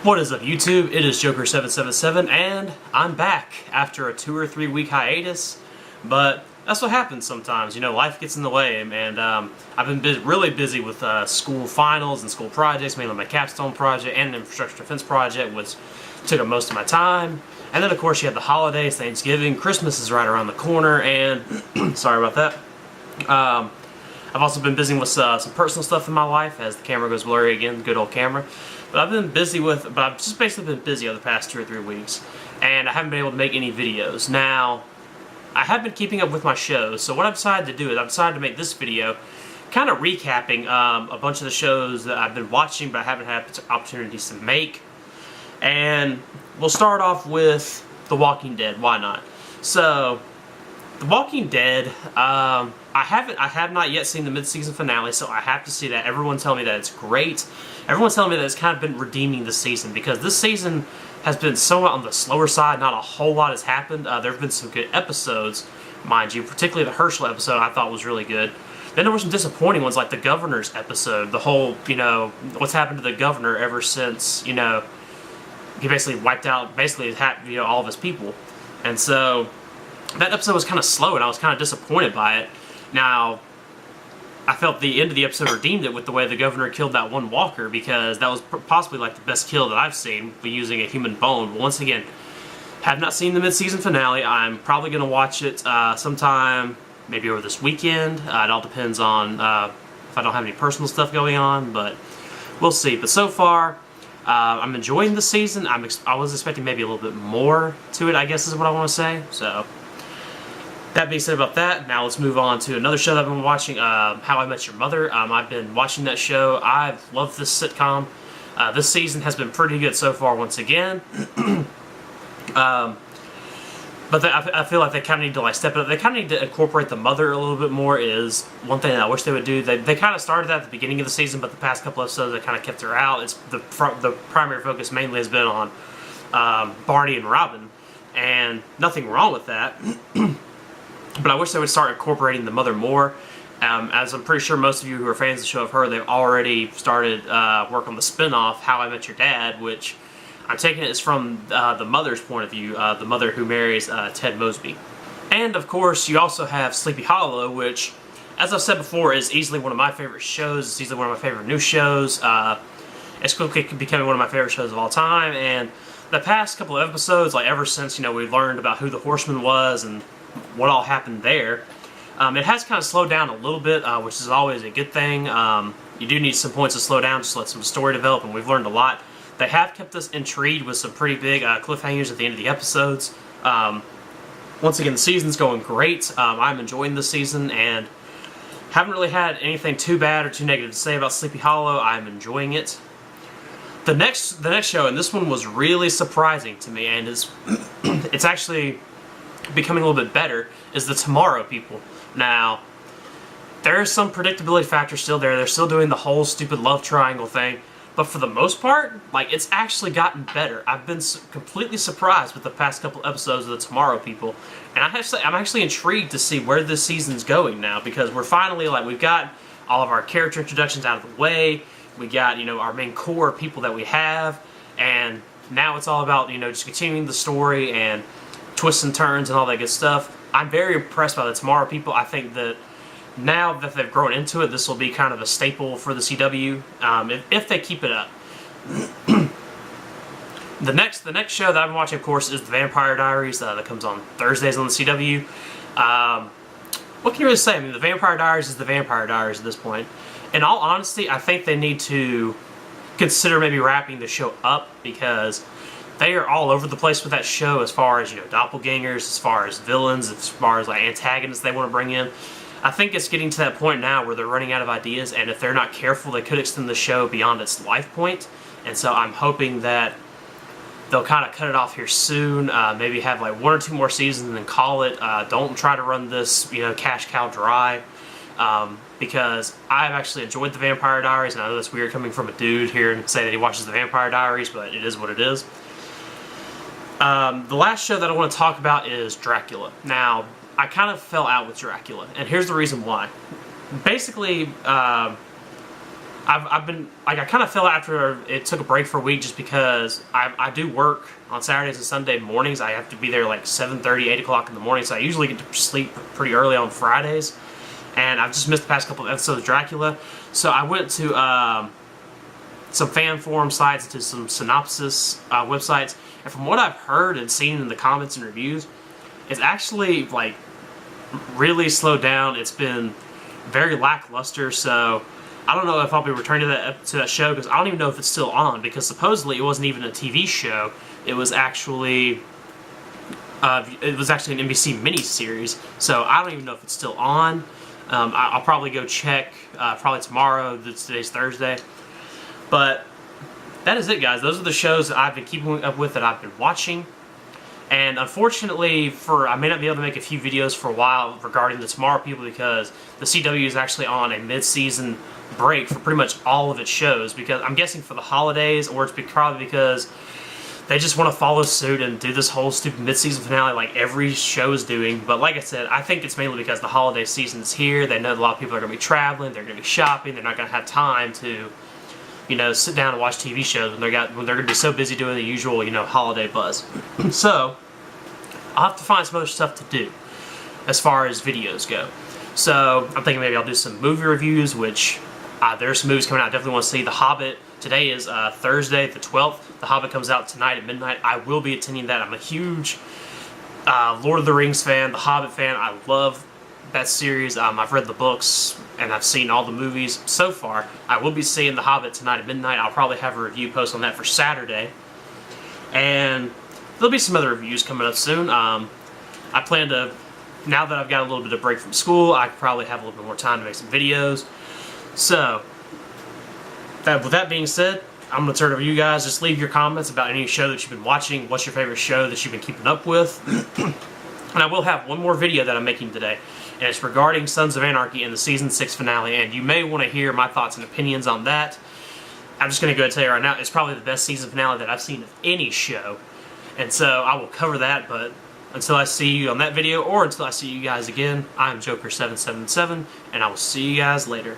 What is up, YouTube? It is Joker777 and I'm back after a 2 or 3 week hiatus, but that's what happens sometimes. You know, life gets in the way, and I've been really busy with school finals and school projects, mainly my capstone project and an infrastructure defense project, which took up most of my time. And then, of course, you have the holidays, Thanksgiving, Christmas is right around the corner, and sorry about that. I've also been busy with some personal stuff in my life as the camera goes blurry again, good old camera. But I've just basically been busy over the past 2 or 3 weeks, and I haven't been able to make any videos. Now, I have been keeping up with my shows, so what I've decided to do is I've decided to make this video kind of recapping a bunch of the shows that I've been watching but I haven't had opportunities to make. And we'll start off with The Walking Dead, why not? So, The Walking Dead, I have not yet seen the mid-season finale, so I have to see that. Everyone's telling me that it's great. Everyone's telling me that it's kind of been redeeming the season, because this season has been somewhat on the slower side. Not a whole lot has happened. There have been some good episodes, mind you, particularly the Herschel episode I thought was really good. Then there were some disappointing ones, like the Governor's episode. The whole, what's happened to the Governor ever since, he basically wiped out, all of his people. And so that episode was kind of slow, and I was kind of disappointed by it. Now, I felt the end of the episode redeemed it with the way the Governor killed that one walker, because that was possibly like the best kill that I've seen, using a human bone. But once again, have not seen the mid-season finale. I'm probably going to watch it sometime, maybe over this weekend. It all depends on if I don't have any personal stuff going on, but we'll see. But so far, I'm enjoying the season. I was expecting maybe a little bit more to it, I guess is what I want to say. So, that being said about that, now let's move on to another show that I've been watching, How I Met Your Mother. I've been watching that show. I've loved this sitcom. This season has been pretty good so far once again. But I feel like they kind of need to step it up. They kind of need to incorporate the mother a little bit more, is one thing that I wish they would do. They kind of started that at the beginning of the season, but the past couple episodes they kind of kept her out. It's the primary focus mainly has been on Barney and Robin, and nothing wrong with that. But I wish they would start incorporating the mother more. As I'm pretty sure most of you who are fans of the show have heard, they've already started work on the spin-off, How I Met Your Dad, which I'm taking it is from the mother's point of view, the mother who marries Ted Mosby. And, of course, you also have Sleepy Hollow, which, as I've said before, is easily one of my favorite shows. It's easily one of my favorite new shows. It's quickly becoming one of my favorite shows of all time. And the past couple of episodes, ever since, we learned about who the Horseman was and what all happened there, it has kind of slowed down a little bit, which is always a good thing. You do need some points to slow down, just let some story develop, and we've learned a lot. They have kept us intrigued with some pretty big cliffhangers at the end of the episodes. Once again, the season's going great. I'm enjoying this season, and haven't really had anything too bad or too negative to say about Sleepy Hollow. I'm enjoying it. The next show, and this one was really surprising to me, and it's actually becoming a little bit better, is the Tomorrow People. Now, there's some predictability factor still there. They're still doing the whole stupid love triangle thing, but for the most part, it's actually gotten better. I've been completely surprised with the past couple episodes of the Tomorrow People, and I'm actually intrigued to see where this season's going now, because we're finally, we've got all of our character introductions out of the way. We got, our main core people that we have, and now it's all about, just continuing the story and twists and turns and all that good stuff. I'm very impressed by the Tomorrow People. I think that now that they've grown into it, this will be kind of a staple for the CW, if they keep it up. The next show that I've been watching, of course, is the Vampire Diaries, that comes on Thursdays on the CW. What can you really say? I mean, the Vampire Diaries is the Vampire Diaries at this point. In all honesty, I think they need to consider maybe wrapping the show up, because they are all over the place with that show, as far as, doppelgangers, as far as villains, as far as antagonists they want to bring in. I think it's getting to that point now where they're running out of ideas, and if they're not careful, they could extend the show beyond its life point. And so I'm hoping that they'll kind of cut it off here soon, maybe have 1 or 2 more seasons and then call it. Don't try to run this, cash cow dry, because I've actually enjoyed the Vampire Diaries, and I know that's weird coming from a dude here and say that he watches the Vampire Diaries, but it is what it is. The last show that I want to talk about is Dracula. Now, I kind of fell out with Dracula, and here's the reason why. Basically, I've been, like, I kind of fell after it took a break for a week just because I do work on Saturdays and Sunday mornings. I have to be there like 7:30, 8 o'clock in the morning, so I usually get to sleep pretty early on Fridays. And I've just missed the past couple of episodes of Dracula. So I went to some fan forum sites, to some synopsis websites, and from what I've heard and seen in the comments and reviews, it's actually, like, really slowed down. It's been very lackluster, so I don't know if I'll be returning to that show, because I don't even know if it's still on, because supposedly it wasn't even a TV show. It was actually an NBC miniseries, so I don't even know if it's still on. I'll probably go check probably tomorrow. Today's Thursday. But that is it, guys. Those are the shows that I've been keeping up with, that I've been watching. And unfortunately, I may not be able to make a few videos for a while regarding the Tomorrow People, because the CW is actually on a mid-season break for pretty much all of its shows, because I'm guessing for the holidays, or it's probably because they just want to follow suit and do this whole stupid mid-season finale like every show is doing. But like I said, I think it's mainly because the holiday season is here. They know a lot of people are going to be traveling, they're going to be shopping, they're not going to have time to, you know, sit down and watch TV shows when they're going to be so busy doing the usual, you know, holiday buzz. So I'll have to find some other stuff to do as far as videos go. So I'm thinking maybe I'll do some movie reviews, which there's some movies coming out I definitely want to see. The Hobbit, today is Thursday the 12th. The Hobbit comes out tonight at midnight. I will be attending that. I'm a huge Lord of the Rings fan, The Hobbit fan. I love that series. I've read the books and I've seen all the movies so far. I will be seeing The Hobbit tonight at midnight. I'll probably have a review post on that for Saturday. And there'll be some other reviews coming up soon. I plan to, now that I've got a little bit of break from school, I probably have a little bit more time to make some videos. So, with that being said, I'm going to turn it over to you guys. Just leave your comments about any show that you've been watching. What's your favorite show that you've been keeping up with? And I will have one more video that I'm making today, and it's regarding Sons of Anarchy and the Season 6 finale, and you may want to hear my thoughts and opinions on that. I'm just going to go ahead and tell you right now, it's probably the best season finale that I've seen of any show, and so I will cover that. But until I see you on that video, or until I see you guys again, I'm Joker777, and I will see you guys later.